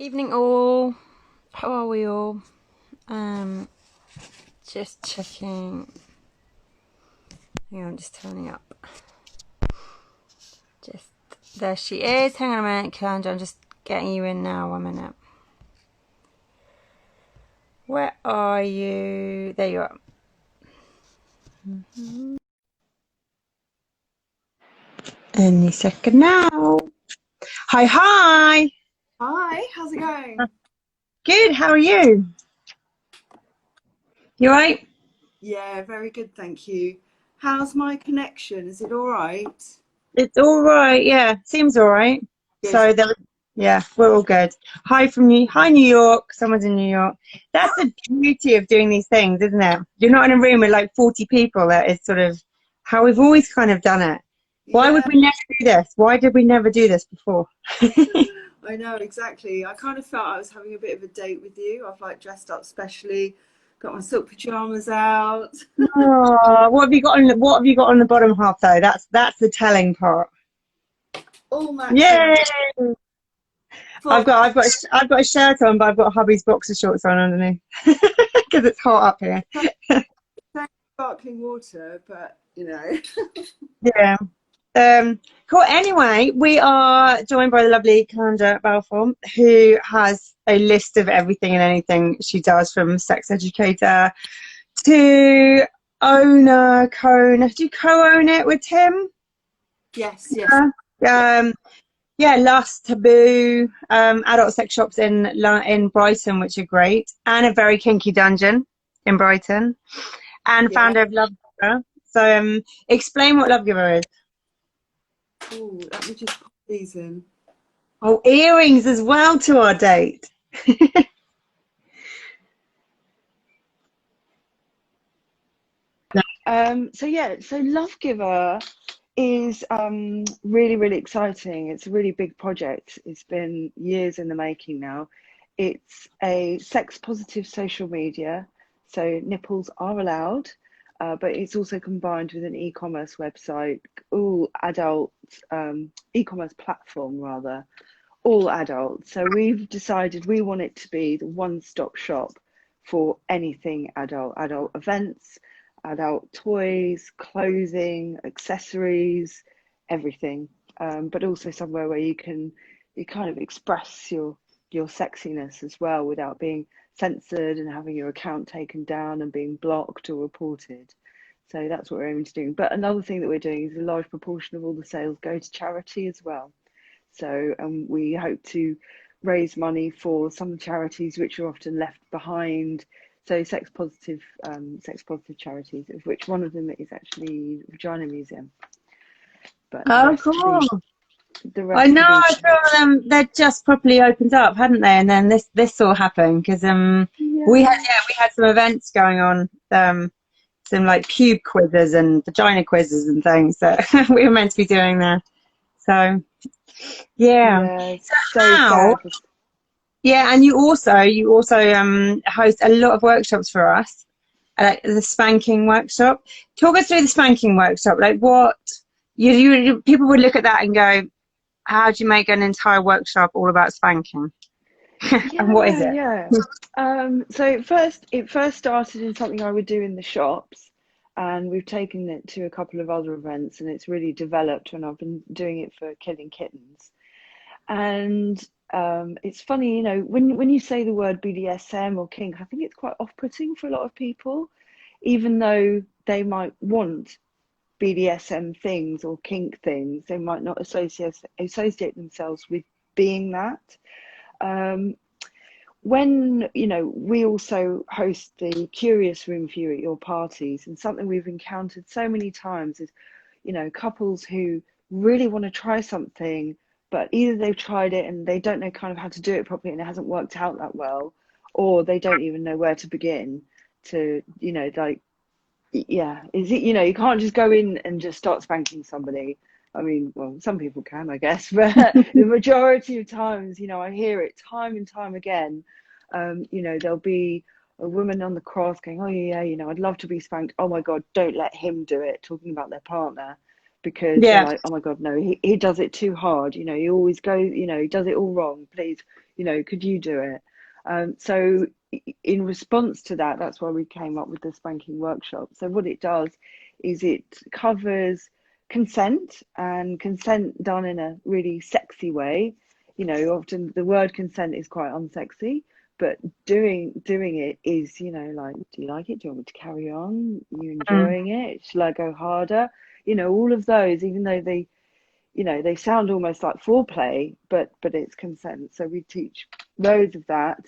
Evening all. How are we all? Um, just checking. Hang on, just turning up. Just there she is. Hang on a minute, Calandra. I'm just getting you in now. 1 minute. Where are you? There you are. Any second now. Hi, hi. Hi, how's it going? Good. How are you? You alright? Yeah, very good, thank you. How's my connection? Is it all right? It's all right. Yeah, seems all right. Good. So there, yeah, we're all good. Hi New York. Someone's in New York. That's the beauty of doing these things, isn't it? You're not in a room with like 40 people. That is sort of how we've always kind of done it. Why would Yeah, we never do this? Why did we never do this before? I know, exactly. I kind of felt I was having a bit of a date with you. I've like dressed up specially, got my silk pajamas out, Oh, what have you got on? What have you got on the bottom half though? That's the telling part. all matching. Yay! Full I've got a shirt on, but I've got hubby's boxer shorts on underneath because it's hot up here. sparkling water, but you know. Yeah. Cool. Anyway, we are joined by the lovely Calandra Balfour, who has a list of everything and anything she does, from sex educator to owner, co-owner. Do you co-own it with Tim? Yes, yes. Um, yeah, Lust, Taboo, adult sex shops in Brighton, which are great, and a very kinky dungeon in Brighton, and Yeah. founder of Love Giver. So, explain what Love Giver is. Oh, let me just put these in. Oh, earrings as well to our date. So Love Giver is really, really exciting. It's a really big project. It's been years in the making now. It's a sex positive social media, so nipples are allowed, but it's also combined with an e-commerce website, all adult e-commerce platform rather, all adult. So we've decided we want it to be the one-stop shop for anything adult, adult events, adult toys, clothing, accessories, everything. But also somewhere where you kind of express your sexiness as well without being censored and having your account taken down and being blocked or reported. So that's what we're aiming to do. But another thing that we're doing is a large proportion of all the sales go to charity as well. So we hope to raise money for some charities which are often left behind. So sex positive charities, of which one of them is actually Vagina Museum. But Oh, cool. the I rest know. will be. I feel they'd just properly opened up, hadn't they? And then this all happened because Yeah. we had some events going on, some like cube quizzes and vagina quizzes and things that we were meant to be doing there. So yeah. Yeah, it's So so how? sad. Yeah, and you also host a lot of workshops for us, like the spanking workshop. Talk us through the spanking workshop. Like what people would look at that and go, how do you make an entire workshop all about spanking? And what is Yeah, it? yeah. So it first started in something I would do in the shops, and we've taken it to a couple of other events, and it's really developed when I've been doing it for Killing Kittens. And it's funny, you know, when you say the word BDSM or kink, I think it's quite off-putting for a lot of people, even though they might want BDSM things or kink things, they might not associate themselves with being that. Um, when you know we also host the curious room for you at your parties, and something we've encountered so many times is, you know, couples who really want to try something, but either they've tried it and they don't know kind of how to do it properly and it hasn't worked out that well, or they don't even know where to begin to, you know, like, yeah, is it, you know, you can't just go in and just start spanking somebody. I mean, well, some people can, I guess, but the majority of times, you know, I hear it time and time again. You know, there'll be a woman on the cross going, oh yeah, you know, I'd love to be spanked. Oh my God, don't let him do it, talking about their partner, because they're Yeah, like, oh my God, no, he does it too hard. You know, he always goes, you know, he does it all wrong. Please, could you do it? So in response to that, that's why we came up with the spanking workshop. So what it does is it covers consent, and consent done in a really sexy way. Often the word consent is quite unsexy, but doing it is, like, do you like it? Do you want me to carry on? Are you Mm. enjoying it? Shall I go harder? All of those, even though they sound almost like foreplay, but it's consent. So we teach loads of that.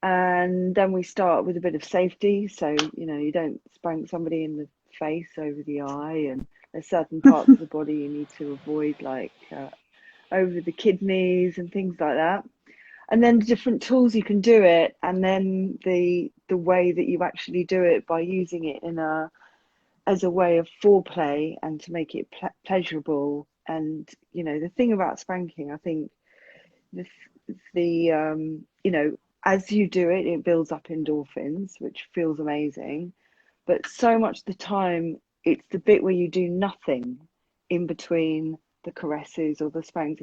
And then we start with a bit of safety. So, you don't spank somebody in the face, over the eye, and there's certain parts of the body you need to avoid, like over the kidneys and things like that. And then the different tools you can do it, and then the way that you actually do it by using it as a way of foreplay and to make it pleasurable. And the thing about spanking, I think, as you do it, it builds up endorphins, which feels amazing. But so much of the time, it's the bit where you do nothing in between the caresses or the spanks.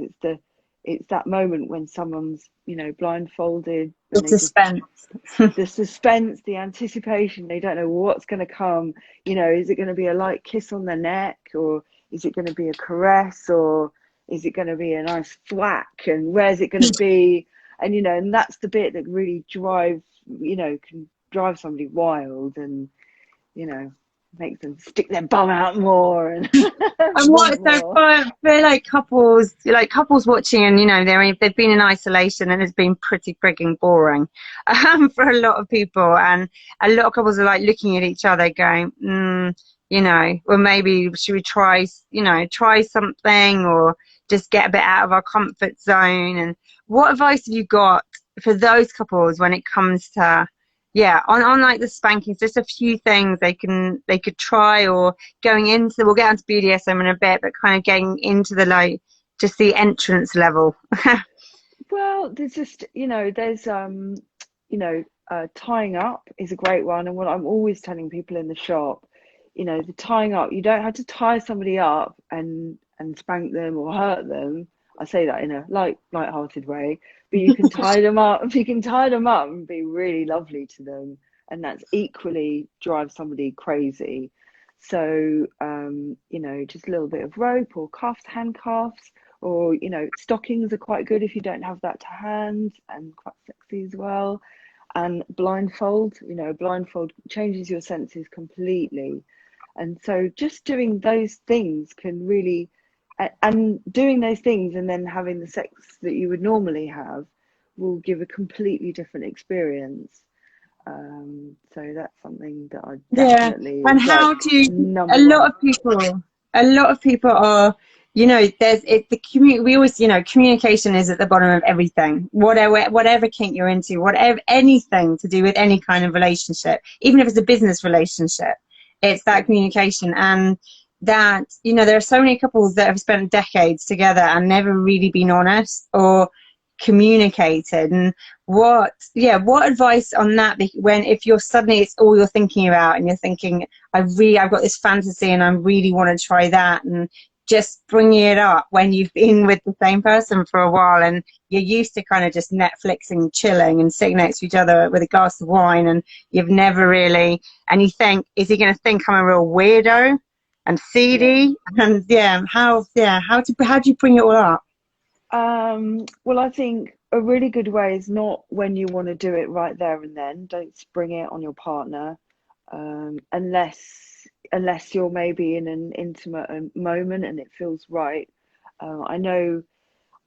It's that moment when someone's, blindfolded, The and suspense. the suspense, the anticipation, they don't know what's going to come. Is it going to be a light kiss on the neck, or is it going to be a caress, or is it going to be a nice thwack, and where's it going to be? And and that's the bit that really can drive somebody wild, and makes them stick their bum out more and And want what's so more. fun for couples watching, and they've been in isolation, and it's been pretty frigging boring for a lot of people, and a lot of couples are like looking at each other, going, well, maybe should we try something, or just get a bit out of our comfort zone? And what advice have you got for those couples when it comes to, on like the spankings, just a few things they could try, or going into, we'll get onto BDSM in a bit, but kind of getting into the just the entrance level. Well, there's just, tying up is a great one. And what I'm always telling people in the shop, the tying up, you don't have to tie somebody up and spank them or hurt them. I say that in a light-hearted way, but you can tie them up. You can tie them up and be really lovely to them, and that's equally drive somebody crazy. So, just a little bit of rope or cuffs, handcuffs, or stockings are quite good if you don't have that to hand, and quite sexy as well. And blindfold, blindfold changes your senses completely. And so just doing those things can really, and doing those things and then having the sex that you would normally have will give a completely different experience. So that's something that I Yeah, definitely and is how like do you, number one. a lot of people are, there's the community. We always, communication is at the bottom of everything. Whatever kink you're into, whatever, anything to do with any kind of relationship, even if it's a business relationship, it's that Yeah. communication. And that, there are so many couples that have spent decades together and never really been honest or communicated. And what advice on that, when if you're suddenly it's all you're thinking about, and you're thinking, I've got this fantasy and I really want to try that, and just bringing it up when you've been with the same person for a while, and you're used to kind of just Netflixing, chilling, and sitting next to each other with a glass of wine, and you've never really, and you think, is he going to think I'm a real weirdo and Yeah. seedy? And how do you bring it all up? Well, I think a really good way is not when you want to do it right there and then. Don't spring it on your partner, unless you're maybe in an intimate moment and it feels right. I know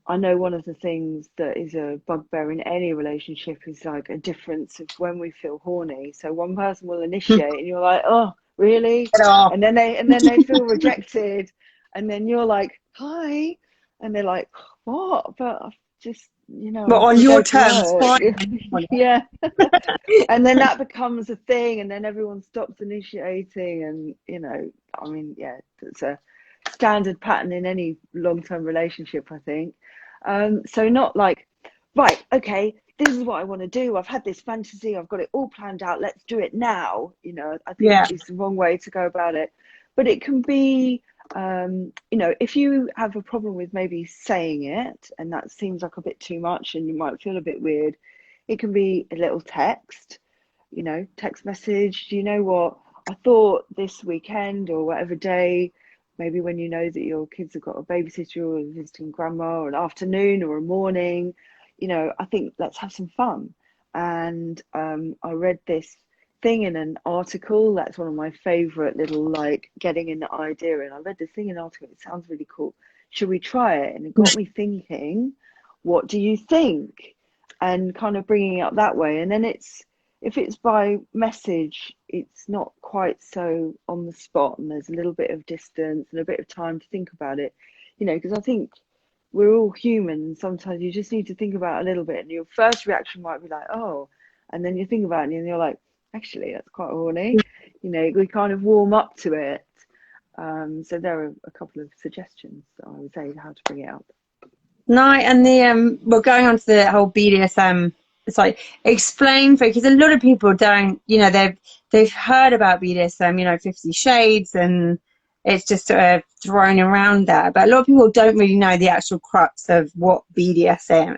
one of the things that is a bugbear in any relationship is like a difference of when we feel horny. So one person will initiate and you're like, oh, really? Get off. And then they feel rejected, and then you're like, hi, and they're like, what? But I've just, But I've got on to your go to terms, work. fine. Yeah. And then that becomes a thing, and then everyone stops initiating, and I mean, yeah, it's a standard pattern in any long-term relationship, I think. So not like, right, okay, this is what I want to do. I've had this fantasy, I've got it all planned out, let's do it now. I think Yeah. is the wrong way to go about it. But it can be You know, if you have a problem with maybe saying it and that seems like a bit too much and you might feel a bit weird, it can be a little text, you know, text message. Do you know what? I thought this weekend or whatever day, maybe when you know that your kids have got a babysitter or visiting grandma, or an afternoon or a morning, you know, I think let's have some fun. And I read this thing in an article. That's one of my favorite little like getting an idea. And I read this thing in an article. It sounds really cool. Should we try it? And it got me thinking, what do you think? And kind of bringing it up that way. And then if it's by message, it's not quite so on the spot, and there's a little bit of distance and a bit of time to think about it, you know, because I think we're all human. Sometimes you just need to think about it a little bit, and your first reaction might be like, oh, and then you think about it and you're like, actually, that's quite horny. You know, we kind of warm up to it. So there are a couple of suggestions that I would say how to bring it up. No, and the well, going on to the whole BDSM, it's like explain for, because a lot of people don't, you know, they've heard about BDSM, you know, 50 Shades, and it's just sort of thrown around there. But a lot of people don't really know the actual crux of what BDSM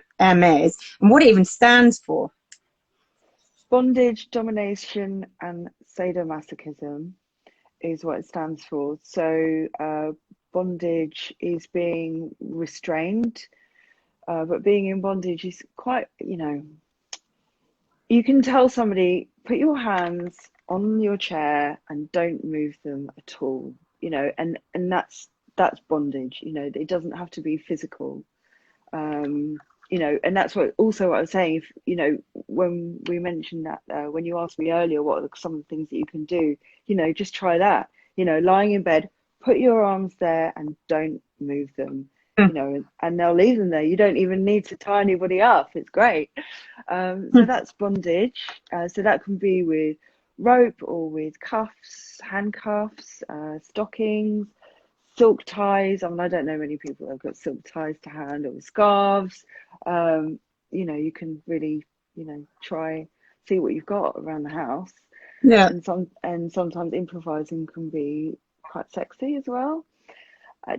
is and what it even stands for. Bondage, domination, and sadomasochism is what it stands for. So bondage is being restrained, but being in bondage is quite, you know, you can tell somebody, put your hands on your chair and don't move them at all, you know, and that's bondage, you know. It doesn't have to be physical. You know, and that's what also what I was saying. If, you know, when we mentioned that, when you asked me earlier, what are some of the things that you can do, you know, just try that. You know, lying in bed, put your arms there and don't move them, you know, and they'll leave them there. You don't even need to tie anybody up. It's great. So that's bondage. So that can be with rope or with cuffs, handcuffs, stockings, silk ties. I mean, I don't know many people that have got silk ties to hand, or scarves. You know, you can really, you know, try, see what you've got around the house. Yeah. And sometimes improvising can be quite sexy as well.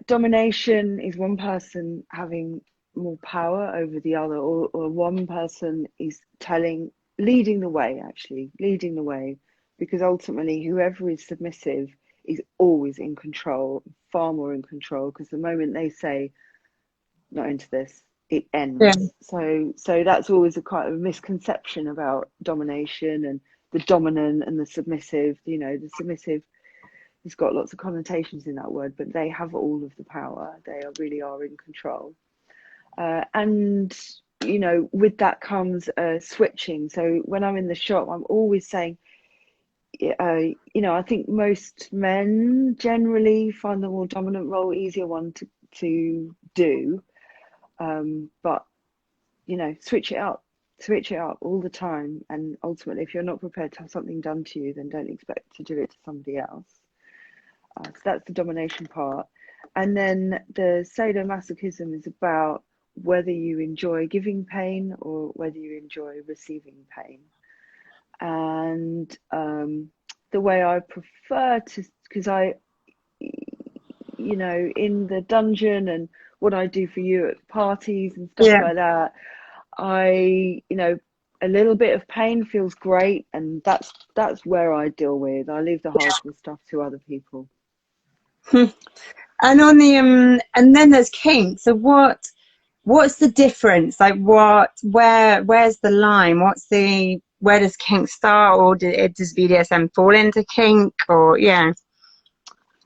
Domination is one person having more power over the other, or one person is leading the way, actually, leading the way, because ultimately whoever is submissive is always in control, far more in control, because the moment they say, not into this, it Yeah. ends. So that's always a kind of misconception about domination and the dominant and the submissive. You know, the submissive has got lots of connotations in that word, but they have all of the power. They really are in control. And, you know, with that comes switching. So when I'm in the shop, I'm always saying, you know, I think most men generally find the more dominant role easier one to do. But, you know, switch it up all the time. And ultimately, if you're not prepared to have something done to you, then don't expect to do it to somebody else. So that's the domination part. And then the sadomasochism is about whether you enjoy giving pain or whether you enjoy receiving pain. And the way I prefer to, because you know, in the dungeon and what I do for you at parties and stuff like that, you know, a little bit of pain feels great, and that's where I deal with. I leave the hardcore stuff to other people. And on the and then there's kink. So what's the difference? Like where's the line? Where does kink start, or does BDSM fall into kink? Or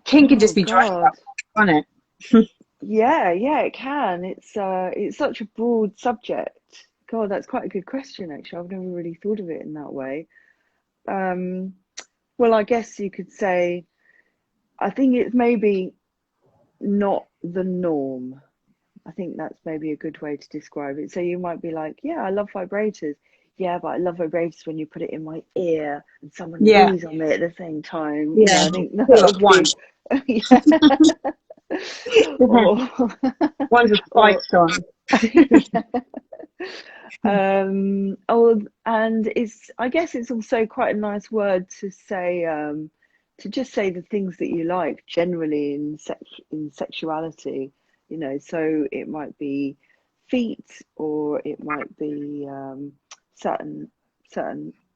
kink can just be driving up on it. Yeah, it can. It's such a broad subject. God, that's quite a good question, actually. I've never really thought of it in that way. Well, I guess you could say, I think it's maybe not the norm. I think that's maybe a good way to describe it. So you might be like, yeah, I love vibrators. Yeah, but I love vibrators when you put it in my ear and someone knees on me at the same time. You know, I think that would be One's a spiked on. And I guess it's also quite a nice word to say, to just say the things that you like generally in sexuality, you know. So it might be feet, or it might be certain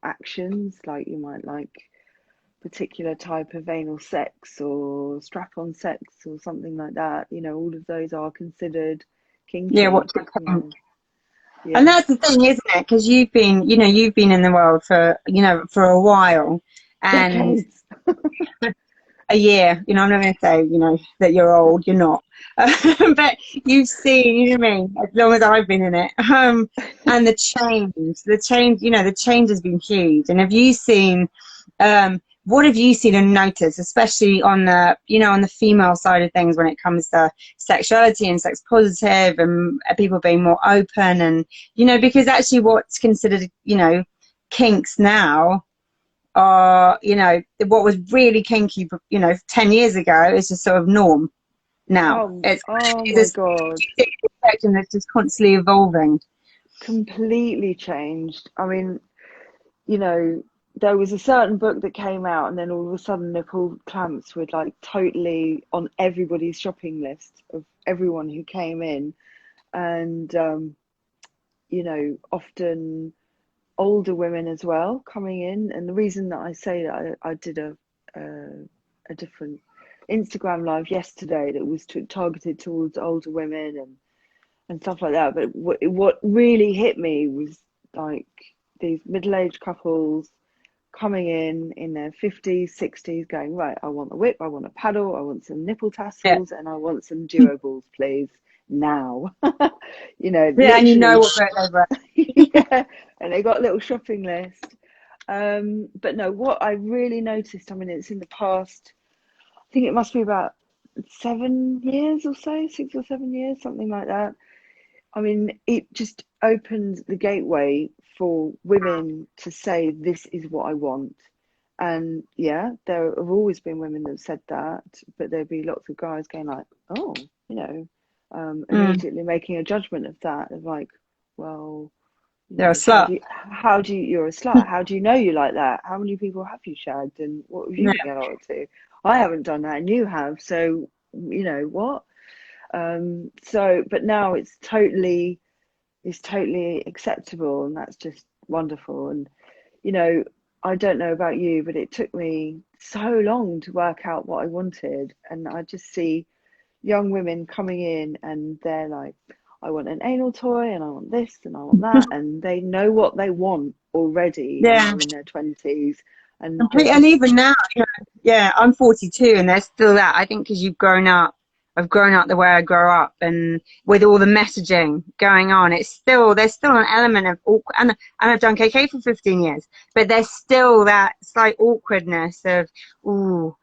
actions, like you might like particular type of anal sex or strap-on sex or something like that. You know, all of those are considered Yeah, kinky. what do you You think? know, And yeah, that's the thing, isn't it? Because you've been in the world for, for a while, and decades. a year. I'm not going to say, that you're old. You're not, but you've seen, you know what I mean. As long as I've been in it, and the change has been huge. And have you seen, what have you seen and noticed, especially on the, on the female side of things, when it comes to sexuality and sex positive, and people being more open, and because actually what's considered, kinks now are, what was really kinky, 10 years ago is just sort of norm now. Oh my It's God. a section that's just constantly evolving. Completely changed. I mean, you know, there was a certain book that came out, and then all of a sudden, nipple clamps were like totally on everybody's shopping list of everyone who came in. And, often older women as well coming in. And the reason that I say that, I did a different Instagram live yesterday that was targeted towards older women and stuff like that. But what really hit me was like these middle-aged couples coming in their 50s, 60s, going, right, I want a whip, I want a paddle, I want some nipple Yeah. tassels, and I want some duo balls, please, now. Yeah, and you know Literally. what boat they've read. Yeah, and they got a little shopping list. But no, what I really noticed, I mean, it's in the past, I think it must be about 7 years or so, 6 or 7 years, something like that. I mean, it just opened the gateway for women to say, this is what I want. And yeah, there have always been women that have said that, but there'd be lots of guys going like, oh, Mm, immediately making a judgment of that, of like, well, they're a slut. you're a slut. How do you know you like that? How many people have you shagged, and what have you Yeah. been getting up to? I haven't done that, and you have. So, what? But now it's totally acceptable, and that's just wonderful. And you know, I don't know about you, but it took me so long to work out what I wanted, and I just see young women coming in, and they're like, I want an anal toy, and I want this, and I want that, and they know what they want already, and Yeah. they're in their 20s, and they're Complete, and just, even now, yeah, I'm 42, and there's still that. I think because you've grown up, I've grown up the way I grew up, and with all the messaging going on, there's still an element of awkward. And I've done KK for 15 years, but there's still that slight awkwardness of, ooh,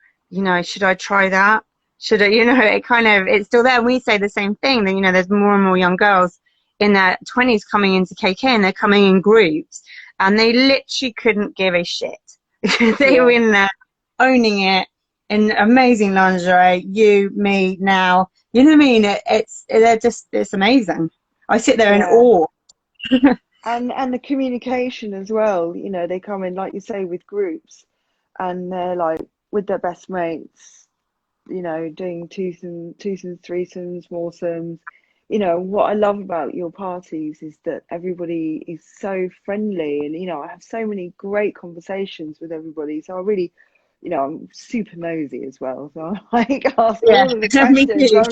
should I try that? Should I, it's still there. And we say the same thing. That there's more and more young girls in their 20s coming into KK, and they're coming in groups, and they literally couldn't give a shit. They were yeah, in there owning it in amazing lingerie. You, me, now. You know what I mean? It's amazing. I sit there in yeah. awe. And the communication as well, they come in, like you say, with groups, and they're like with their best mates, doing twosomes, threesomes, moresomes. What I love about your parties is that everybody is so friendly, and I have so many great conversations with everybody. So I really, I'm super nosy as well. So I like ask Yeah, all of the me questions. too.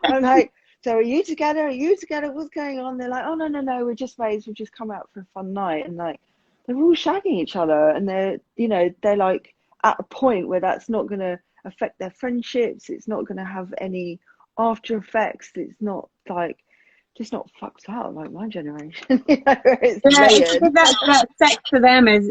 I'm like, so are you together? Are you together? What's going on? They're like, oh no, no, no, we're just mates. We've just come out for a fun night, and like they're all shagging each other, and they're like at a point where that's not gonna affect their friendships. It's not gonna have any after effects. It's not like just not fucked up like my generation. It's Yeah, it's layered. because that sex for them is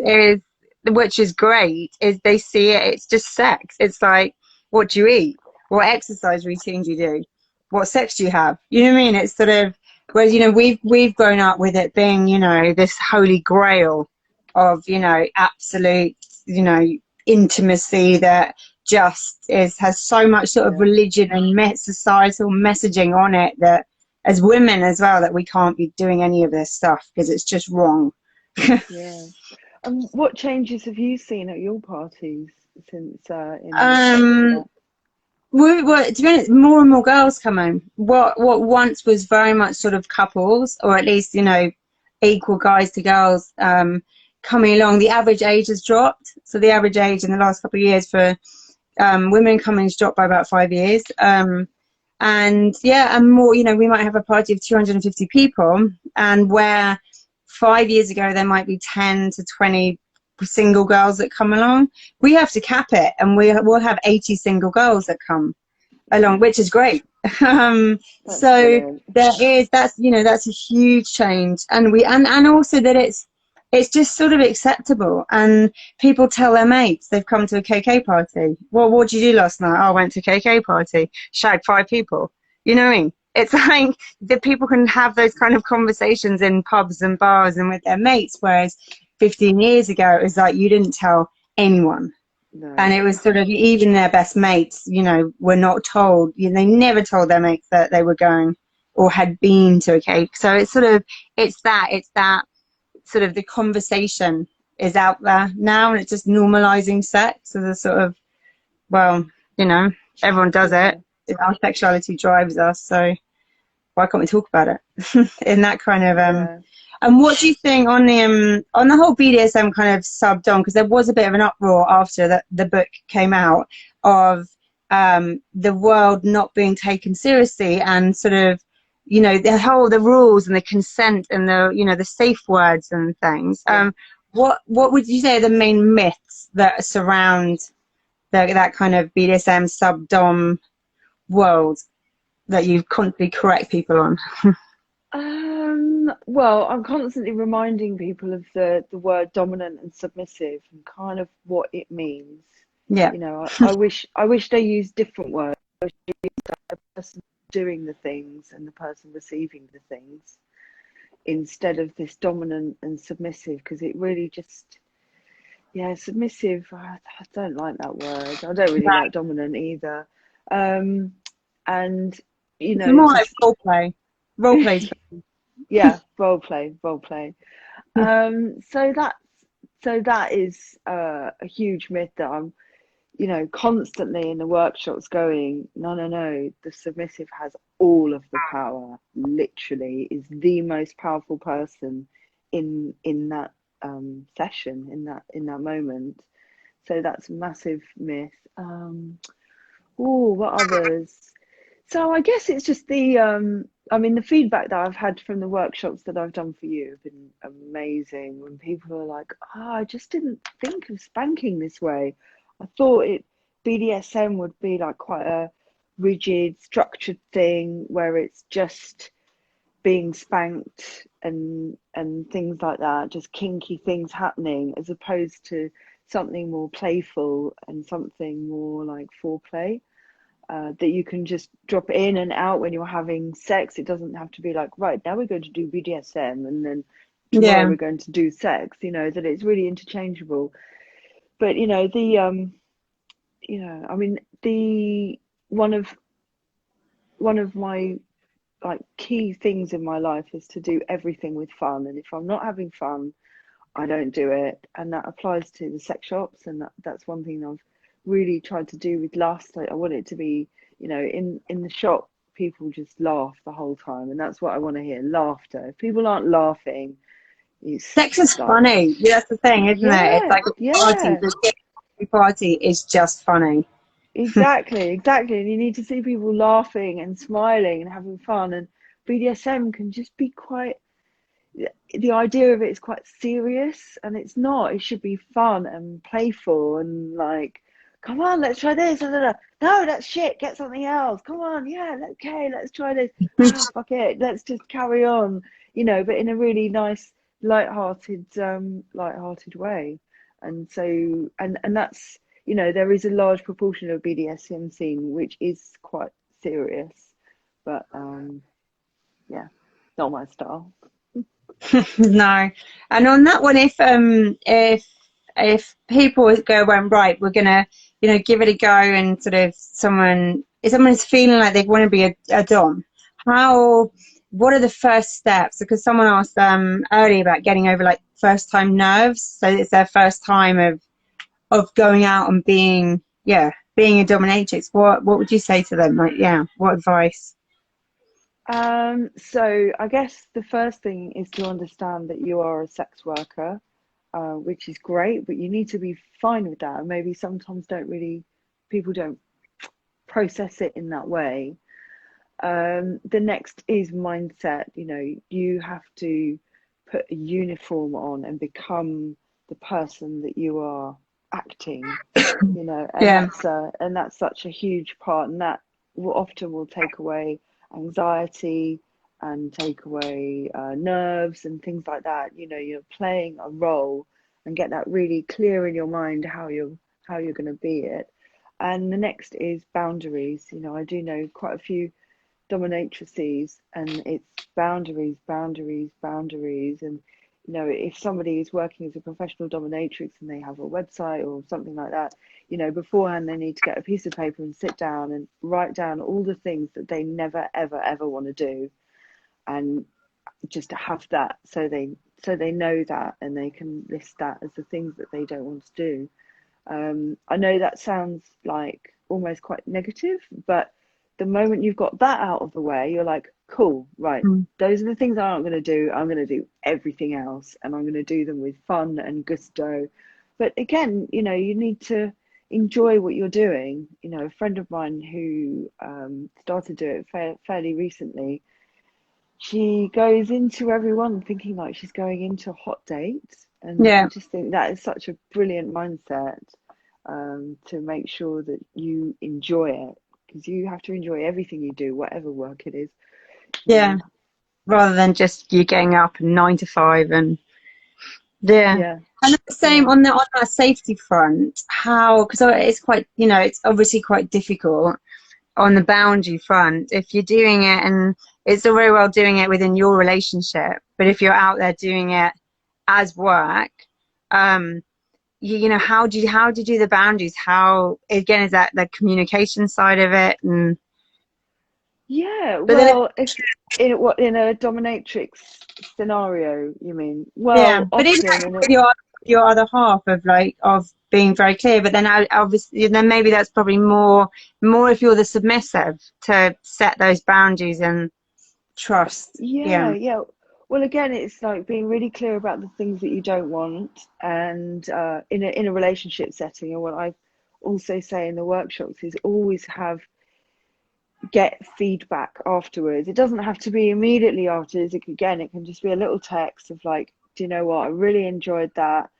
which is great. Is they see it. It's just sex. It's like, what do you eat? What exercise routine do you do? What sex do you have? You know what I mean? It's sort of, whereas we've grown up with it being this holy grail of absolute intimacy that just has so much sort of Yeah, religion and societal messaging on it, that as women as well, that we can't be doing any of this stuff because it's just wrong. yeah. And what changes have you seen at your parties? since in the shop? Um, to be honest, more and more girls coming. What once was very much sort of couples, or at least, equal guys to girls, coming along. The average age has dropped. So the average age in the last couple of years for women coming has dropped by about 5 years. And yeah, and more, we might have a party of 250 people, and where 5 years ago there might be 10 to 20 single girls that come along, we have to cap it, and will have 80 single girls that come along, which is great. That's So brilliant. that's a huge change, and also that it's just sort of acceptable, and people tell their mates they've come to a KK party. Well, what did you do last night? Oh, I went to a KK party, shagged 5 people. You know what I mean? It's like that people can have those kind of conversations in pubs and bars and with their mates, whereas 15 years ago it was like you didn't tell anyone. And No. it was sort of, even their best mates, were not told. They never told their mates that they were going or had been to a cake. So it's that sort of, the conversation is out there now, and it's just normalizing sex as a sort of, well, everyone does it. Our sexuality drives us, so why can't we talk about it in that kind of Yeah. And what do you think on the whole BDSM kind of sub-dom? Because there was a bit of an uproar after the book came out of the world not being taken seriously, and sort of, the rules and the consent and the safe words and things. Yeah. What would you say are the main myths that surround that kind of BDSM sub-dom world that you constantly correct people on? Well, I'm constantly reminding people of the word dominant and submissive and kind of what it means. Yeah. I wish they used different words. I wish they used the person doing the things and the person receiving the things instead of this dominant and submissive, because it really just, yeah, submissive. I don't like that word. I don't really like dominant either. And It's more like just role play. Role plays. yeah, role play. So that is a huge myth that I'm, constantly in the workshops going, no, the submissive has all of the power, literally is the most powerful person in that session, in that moment. So that's a massive myth. What others? So I guess it's just the feedback that I've had from the workshops that I've done for you have been amazing. When people are like, I just didn't think of spanking this way. I thought BDSM would be like quite a rigid, structured thing where it's just being spanked and things like that, just kinky things happening, as opposed to something more playful and something more like foreplay. That you can just drop in and out when you're having sex. It doesn't have to be like, right, now we're going to do BDSM and then tomorrow Yeah. we're going to do sex, that it's really interchangeable. But the one of my like key things in my life is to do everything with fun, and if I'm not having fun, I don't do it. And that applies to the sex shops, and that's one thing I've really tried to do with lust. I want it to be, in the shop, people just laugh the whole time, and that's what I want to hear, laughter. If people aren't laughing, Sex is like, funny. Yeah, that's the thing, isn't it? It's yeah, like a party. yeah, The party is just funny. exactly. And you need to see people laughing and smiling and having fun. And BDSM can just be quite, the idea of it is quite serious, and it's not. It should be fun and playful and like, come on, let's try this. No, that's shit. Get something else. Come on, yeah, okay, let's try this. Fuck it, let's just carry on. But in a really nice, light-hearted way. And so, and that's, there is a large proportion of BDSM scene which is quite serious, but yeah, not my style. No. And on that one, if people go, well, right, we're gonna, give it a go, and sort of if someone's feeling like they want to be a dom, what are the first steps? Because someone asked earlier about getting over like first time nerves. So it's their first time of going out and being, yeah, being a dominatrix? What would you say to them? Like, yeah, what advice? So I guess the first thing is to understand that you are a sex worker, which is great, but you need to be fine with that. And maybe sometimes people don't process it in that way. The next is mindset. You have to put a uniform on and become the person that you are acting, and Yeah, that's such a huge part, and that will take away anxiety and take away nerves and things like that. You're playing a role, and get that really clear in your mind how you're going to be it. And the next is boundaries. I do know quite a few dominatrices, and it's boundaries, boundaries, boundaries. And if somebody is working as a professional dominatrix and they have a website or something like that, beforehand they need to get a piece of paper and sit down and write down all the things that they never ever ever want to do, and just to have that, so they know that, and they can list that as the things that they don't want to do. I know that sounds like almost quite negative, but the moment you've got that out of the way, you're like, cool, right, mm, those are the things I aren't going to do. I'm going to do everything else, and I'm going to do them with fun and gusto. But again, you need to enjoy what you're doing. A friend of mine who started to do it fairly recently, she goes into everyone thinking like she's going into a hot date. And I yeah, just think that is such a brilliant mindset, to make sure that you enjoy it, because you have to enjoy everything you do, whatever work it is, you yeah. know. Rather than just you getting up 9 to 5 and yeah. Yeah, And the same yeah, on that safety front, how, because it's quite, it's obviously quite difficult on the boundary front if you're doing it, and it's all very well doing it within your relationship, but if you're out there doing it as work, um, how do you do the boundaries? How, again, is that the communication side of it? And yeah. but then Well, if in a dominatrix scenario, you mean? yeah, Well, but even often in a with your other half of being very clear, but then obviously then maybe that's probably more if you're the submissive to set those boundaries and trust. Yeah, Yeah, yeah. Well, again, it's like being really clear about the things that you don't want, and in a relationship setting. And what I also say in the workshops is always get feedback afterwards. It doesn't have to be immediately afterwards. It can just be a little text of like, do you know what? I really enjoyed that.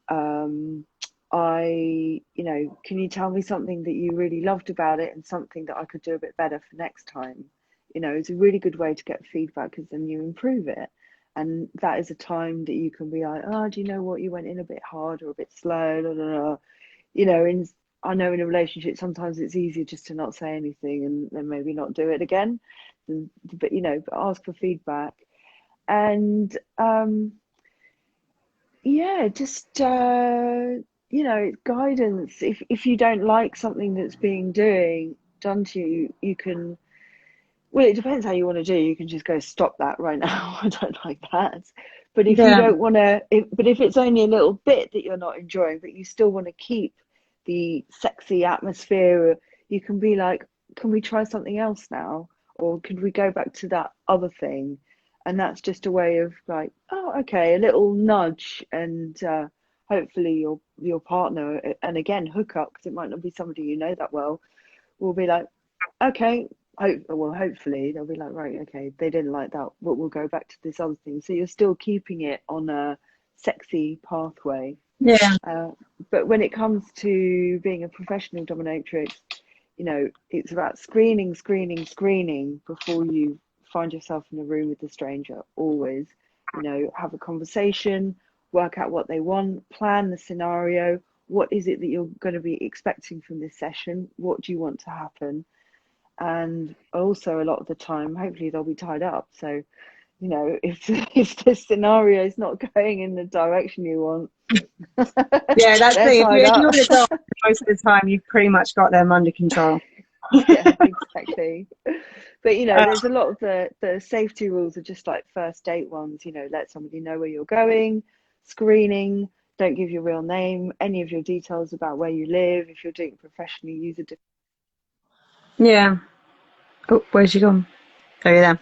Um, can you tell me something that you really loved about it and something that I could do a bit better for next time? It's a really good way to get feedback, because then you improve it. And that is a time that you can be like, oh, do you know what? You went in a bit hard or a bit slow. Blah, blah, blah. In I know in a relationship sometimes it's easier just to not say anything and then maybe not do it again. But ask for feedback. And yeah, just guidance. If you don't like something that's being doing done to you, you can. Well, it depends how you want to do. You can just go stop that right now. I don't like that. But if you yeah, don't want to, but if it's only a little bit that you're not enjoying, but you still want to keep the sexy atmosphere, you can be like, can we try something else now? Or could we go back to that other thing? And that's just a way of like, oh, okay, a little nudge, and hopefully your partner, and again, hook up, because it might not be somebody you know that well, will be like, okay, hopefully they'll be like, right, okay, they didn't like that, but we'll go back to this other thing. So you're still keeping it on a sexy pathway. yeah, Uh, but when it comes to being a professional dominatrix, it's about screening, screening, screening before you find yourself in a room with a stranger. Always, have a conversation, work out what they want, plan the scenario. What is it that you're going to be expecting from this session? What do you want to happen? And also, a lot of the time, hopefully they'll be tied up. So, if if the scenario is not going in the direction you want, yeah. That's the they're thing. If tied you if up. you're the dog, most of the time you've pretty much got them under control. Yeah, exactly. But Uh, there's a lot of the safety rules are just like first date ones. Let somebody know where you're going, screening. don't give your real name, any of your details about where you live. If you're doing it professionally, use a different. Yeah. Oh, where's she gone? Oh, you're there.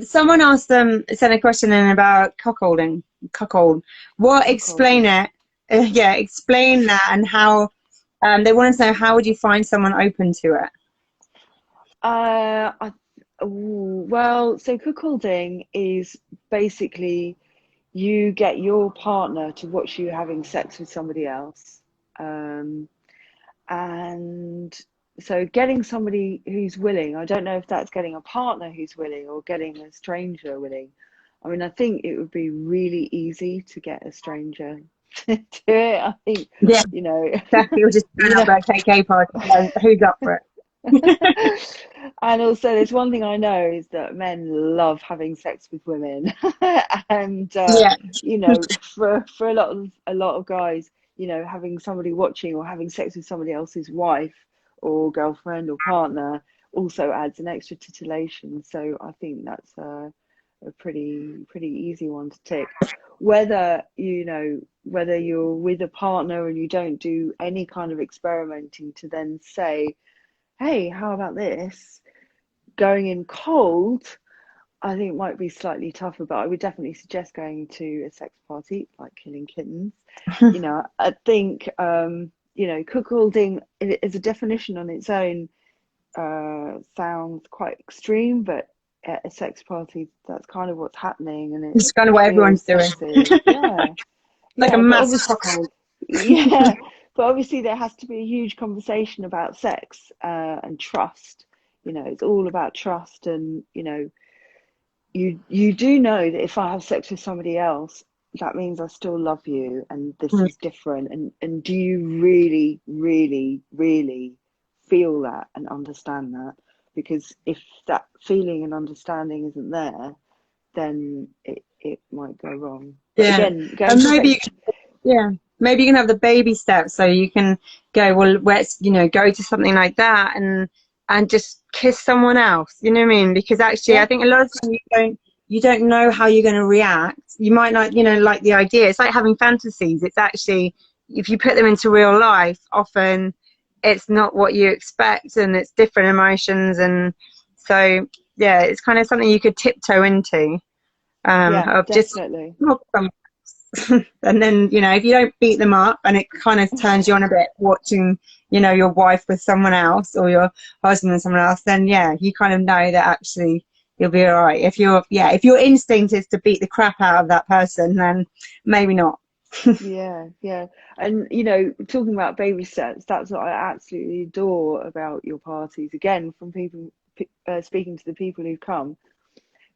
Someone asked sent a question in about cuckolding. Cuckold. What? Explain Cuckolding. it. Yeah, explain that and how. They want to know how would you find someone open to it. Well, so cuckolding is basically you get your partner to watch you having sex with somebody else. And so getting somebody who's willing, I don't know if that's getting a partner who's willing or getting a stranger willing. I mean, I think it would be really easy to get a stranger to do it. I think, Yeah, you know, exactly. We'll just turn you up know. at a KK party. And who's up for it? And also, there's one thing I know is that men love having sex with women, and Yeah. you know, for a lot of guys, you know, having somebody watching or having sex with somebody else's wife or girlfriend or partner also adds an extra titillation. So I think that's a pretty easy one to tick. Whether whether you're with a partner and you don't do any kind of experimenting to then say, hey, how about this? Going in cold, I think might be slightly tougher, but I would definitely suggest going to a sex party like Killing Kittens. You know, I think, cuckolding as a definition on its own sounds quite extreme, but at a sex party, that's kind of what's happening, and it It's kind of what feels everyone's doing. sexy. Yeah, Like a yeah, but mass obviously, cuckold. yeah, but obviously there has to be a huge conversation about sex and trust. You know, it's all about trust, and you do know that if I have sex with somebody else, that means I still love you, and this Mm. is different. And do you really, really, really feel that and understand that? Because if that feeling and understanding isn't there, then it might go wrong. But Yeah. again, going And to maybe sex. you Yeah, maybe you can have the baby steps so you can go, well, let's, go to something like that and just kiss someone else. You know what I mean? Because actually, I Yeah, think a lot of times you don't know how you're going to react. You might not, like the idea. It's like having fantasies. It's actually, if you put them into real life, often it's not what you expect and it's different emotions. And so, yeah, it's kind of something you could tiptoe into, yeah, of just definitely. and then if you don't beat them up and it kind of turns you on a bit watching your wife with someone else or your husband with someone else, then yeah, you kind of know that actually you'll be all right. If your instinct is to beat the crap out of that person, then maybe not. Yeah, yeah. And talking about baby steps, that's what I absolutely adore about your parties. Again, from people speaking to the people who come,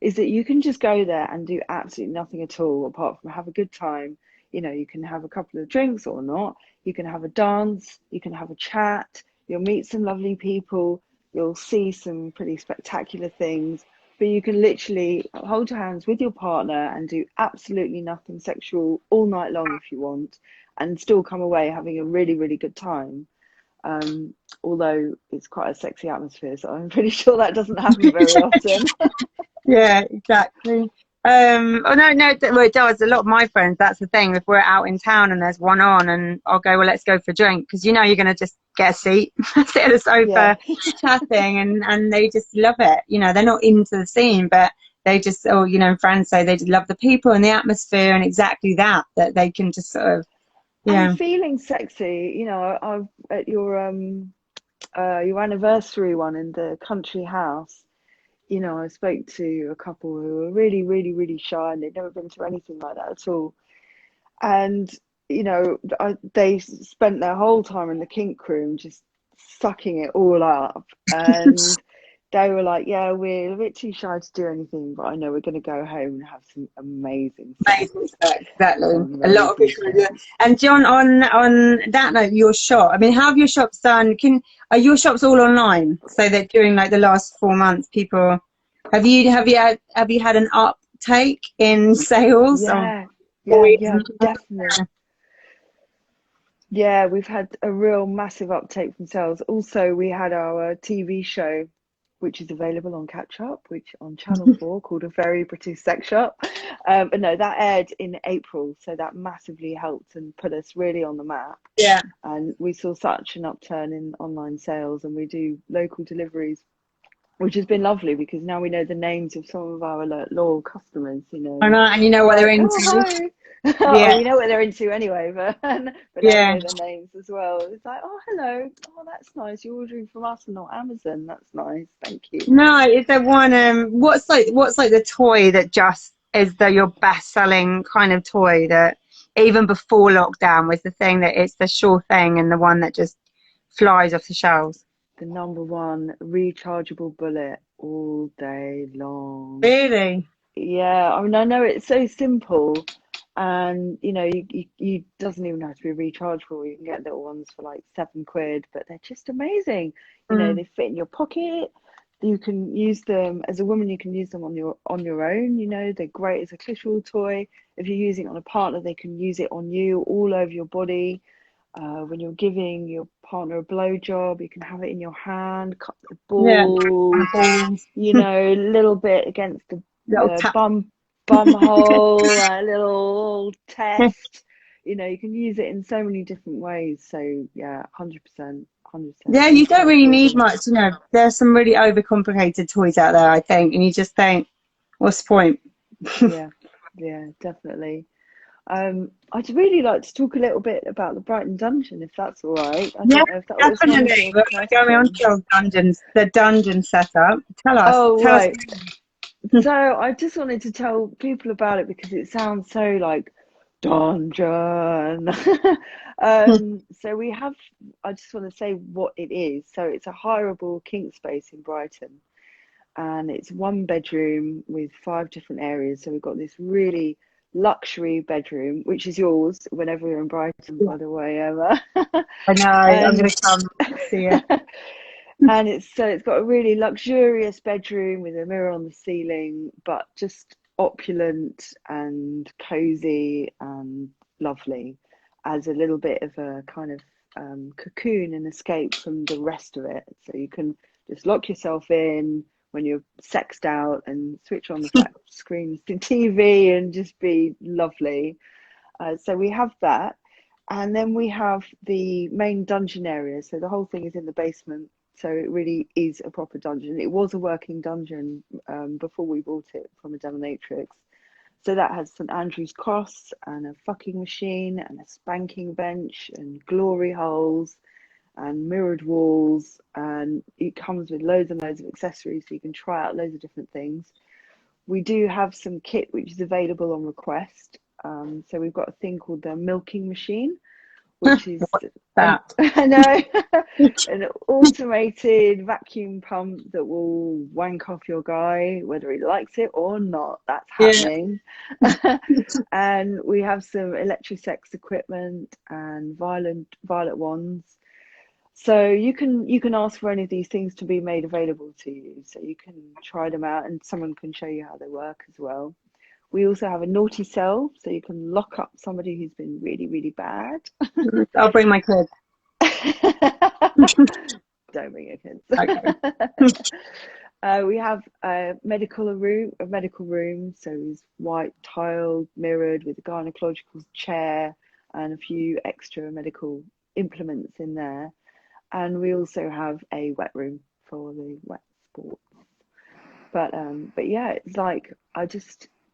is that you can just go there and do absolutely nothing at all apart from have a good time. You can have a couple of drinks or not. You can have a dance. You can have a chat. You'll meet some lovely people. You'll see some pretty spectacular things. But you can literally hold hands with your partner and do absolutely nothing sexual all night long if you want, and still come away having a really, really good time. Although it's quite a sexy atmosphere, so I'm pretty sure that doesn't happen very often. Yeah, exactly. Oh no, no, well, it does. A lot of my friends, that's the thing. If we're out in town and there's one on, and I'll go, well, let's go for a drink, because you're going to just get a seat, sit at a Yeah. sofa, chatting, and they just love it. They're not into the scene, but they just, friends say they just love the people and the atmosphere, and exactly that they can just sort of, And yeah. feeling sexy, I've at your anniversary one in the country house, I spoke to a couple who were really, really, really shy and they'd never been to anything like that at all. And, they spent their whole time in the kink room just sucking it all up. And they were like, yeah, we're a bit too shy to do anything, but I know we're going to go home and have some amazing sex. Amazing sex, exactly. A lot of Amazing people do. sex. And John, on that note, your shop. I mean, how have your shops done? Are your shops all online? So that during like the last 4 months, people have you had an uptake in sales Yeah, or yeah, yeah, even definitely. Yeah, we've had a real massive uptake from sales. Also, we had our TV show which is available on Catch Up, which on Channel 4, called A Very British Sex Shop. But no, that aired in April, so that massively helped and put us really on the map. Yeah. And we saw such an upturn in online sales, and we do local deliveries, which has been lovely because now we know the names of some of our loyal customers, you I know. know, and you know what they're Like, into. oh, hi. Oh, Yeah. we know what they're into anyway, but now we Yeah. know their names as well. It's like, oh, hello. Oh, that's nice. You're ordering from us and not Amazon. That's nice. Thank you. No, is there one what's like the toy that just is your best selling kind of toy that even before lockdown was the thing that it's the sure thing and the one that just flies off the shelves? The number one rechargeable bullet all day long. Really? Yeah, I mean, I know it's so simple, and you know, you doesn't even have to be rechargeable. You can get little ones for like £7, but they're just amazing. You know, Mm. they fit in your pocket. You can use them as a woman. You can use them on your own. You know, they're great as a clitoral toy. If you're using it on a partner, they can use it on you all over your body. When you're giving your partner a blowjob, you can have it in your hand, cut the Yeah. balls, Balls. you know, a little bit against the Little tap. bum hole, a little test. You know, you can use it in so many different ways. So yeah, 100%, 100% Yeah, you don't really rechargeable need bullet. much, you know. There's some really overcomplicated toys out there, I think, and you just think, what's the point? Yeah, yeah, definitely. I'd really like to talk a little bit about the Brighton Dungeon, if that's all right. I Yeah, don't know if that was one of definitely. your We're going on to questions. the dungeons, the dungeon setup. Oh, Tell us. right. So I just wanted to tell people about it because it sounds so like dungeon. So we have, I just want to say what it is. So it's a hireable kink space in Brighton, and it's one bedroom with 5 different areas. So we've got this really luxury bedroom, which is yours whenever you're in Brighton, by the way, Emma. I know, I'm going And to come see it. and it's got a really luxurious bedroom with a mirror on the ceiling, but just opulent and cozy and lovely, as a little bit of a kind of cocoon and escape from the rest of it. So you can just lock yourself in when you're sexed out and switch on the flat screen TV and just be lovely. So we have that. And then we have the main dungeon area. So the whole thing is in the basement. So it really is a proper dungeon. It was a working dungeon before we bought it from a dominatrix. So that has St Andrew's cross and a fucking machine and a spanking bench and glory holes and mirrored walls. And it comes with loads and loads of accessories, so you can try out loads of different things. We do have some kit which is available on request. So we've got a thing called the milking machine, which is What's an that? I know an automated vacuum pump that will wank off your guy whether he likes it or not. That's Yeah. happening. And we have some electrosex equipment and violet wands. So you can ask for any of these things to be made available to you. So you can try them out and someone can show you how they work as well. We also have a naughty cell, so you can lock up somebody who's been really, really bad. I'll bring my kids. Don't bring your kids. Okay. We have a medical room, so it's white tiled, mirrored with a gynecological chair and a few extra medical implements in there. And we also have a wet room for the wet sports. But yeah, it's like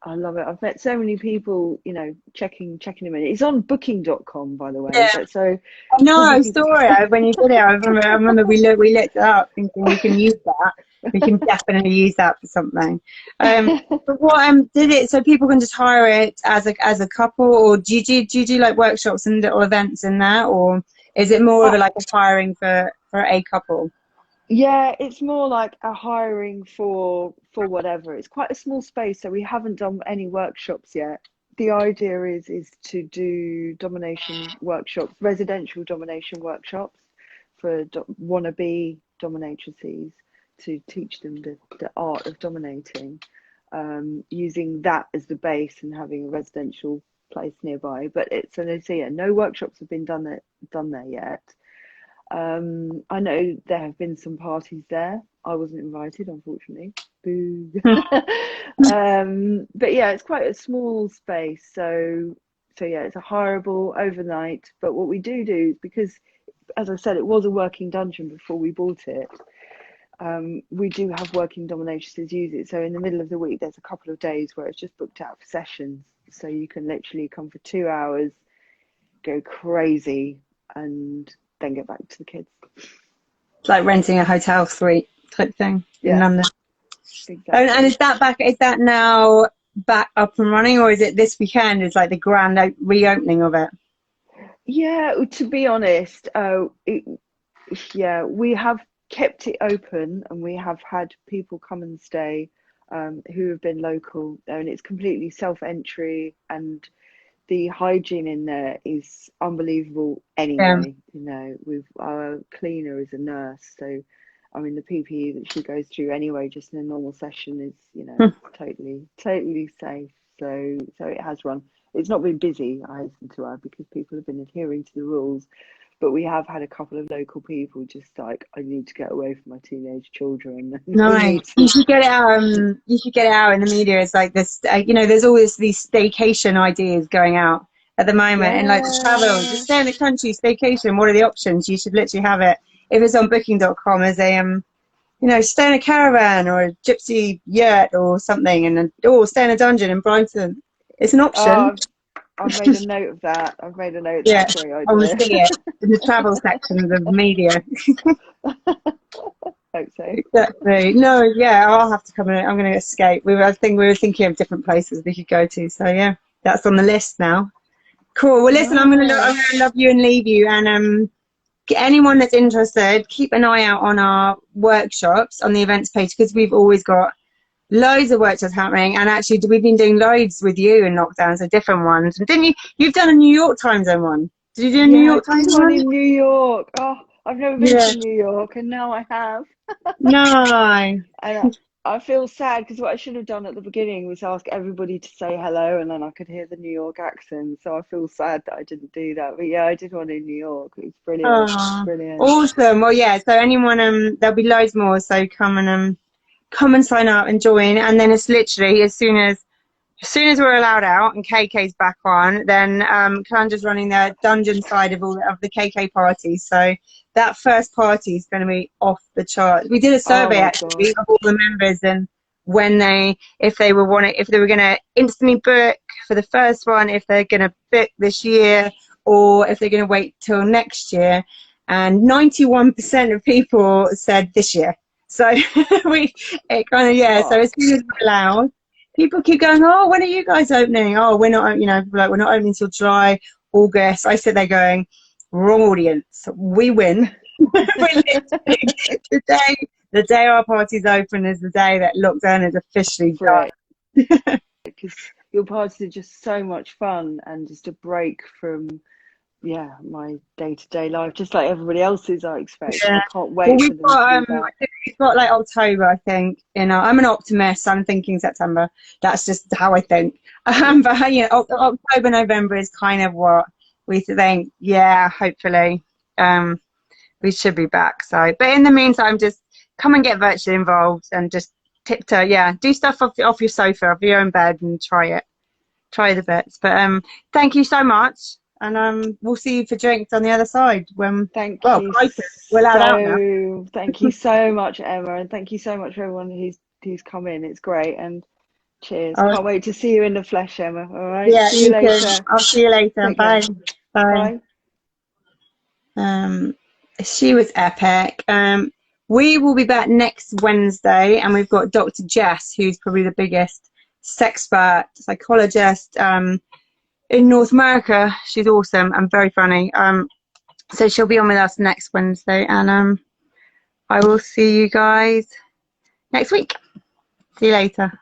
I love it. I've met so many people, you know, checking them in. It's on booking.com, by the way. Yeah. But so No, probably I people. saw it when you did it. I remember we looked it up thinking we can use that. We can definitely use that for something. But what did it so people can just hire it as a couple, or do you do like workshops and little events in there, or is it more of uh, a like a hiring for a couple? yeah, it's more like a hiring for whatever. It's quite a small space, so we haven't done any workshops yet. The idea is to do domination workshops, residential domination workshops for wannabe dominatrices, to teach them the art of dominating, using that as the base and having a residential place nearby. But it's, and I say, yeah, no workshops have been done there yet. I know there have been some parties there. I wasn't invited, unfortunately. Boo. But yeah, it's quite a small space, so yeah, it's a hireable overnight. But what we do, because as I said, it was a working dungeon before we bought it. We do have working dominatrixes use it. So in the middle of the week, there's a couple of days where it's just booked out for sessions. So you can literally come for 2 hours, go crazy, and then get back to the kids. It's like renting a hotel suite type thing in London. Exactly. And is that now back up and running, or is it this weekend is like the grand reopening of it? Yeah, to be honest, we have kept it open, and we have had people come and stay who have been local, and it's completely self-entry, and the hygiene in there is unbelievable anyway. You know, our cleaner is a nurse, so I mean the PPE that she goes through anyway, just in a normal session, is, you know, totally safe. So it has run. It's not been busy, I hasten to add, because people have been adhering to the rules. But we have had a couple of local people just like, I need to get away from my teenage children. Nice. You should get it out. You should get it out in the media. It's like this. You know, there's always these staycation ideas going out at the moment, and like the travel, just stay in the country, staycation. What are the options? You should literally have it if it's on Booking.com as a you know, stay in a caravan or a gypsy yurt or something, and or stay in a dungeon in Brighton. It's an option. I've made a note of that. I've made a note. Yeah, That's a great idea. I will see it in the travel section of the media. Hope so. Exactly. No, yeah, I'll have to come in. I'm going to escape. I think we were thinking of different places we could go to. So yeah, that's on the list now. Cool. Well, listen, I'm going to love you and leave you. And anyone that's interested, keep an eye out on our workshops on the events page, because we've always got loads of workshops happening. And actually, we've been doing loads with you in lockdown, so different ones. Didn't you? You've done a New York time zone one. Did you do a New York time zone one in New York? Oh, I've never been to New York, and now I have. No. And I feel sad, because what I should have done at the beginning was ask everybody to say hello, and then I could hear the New York accent. So I feel sad that I didn't do that. But yeah, I did one in New York. It was brilliant. Brilliant. Awesome. Well, yeah. So anyone, there'll be loads more. So come and sign up and join. And then it's literally as soon as we're allowed out and KK's back on, then Calandra's running the dungeon side of all of the KK parties. So that first party is going to be off the charts. We did a survey actually of all the members, and if they were going to instantly book for the first one, if they're going to book this year, or if they're going to wait till next year. And 91% of people said this year. So So as soon as we're allowed, people keep going, oh, when are you guys opening? Oh, we're not, you know, like we're not opening until July, August. I sit there going, wrong audience. We win. The day our party's open is the day that lockdown is officially done. Because your parties are just so much fun, and just a break from my day-to-day life, just like everybody else's, I expect. I can't wait for them to be back. We've got like October, I think. You know, I'm an optimist. I'm thinking September. That's just how I think. But you know, October, November is kind of what we think. Yeah, hopefully, we should be back. So, but in the meantime, just come and get virtually involved, and just tiptoe. Yeah, do stuff off your sofa, off your own bed, and try the bits. But thank you so much. And we'll see you for drinks on the other side thank you so much, Emma, and thank you so much for everyone who's come in. It's great, and cheers. Can't wait to see you in the flesh, Emma. All right, yeah, see you later. I'll see you later. Bye. She was epic. We will be back next Wednesday, and we've got Dr. Jess, who's probably the biggest sexpert psychologist in North America. She's awesome and very funny. So she'll be on with us next Wednesday, and I will see you guys next week. See you later.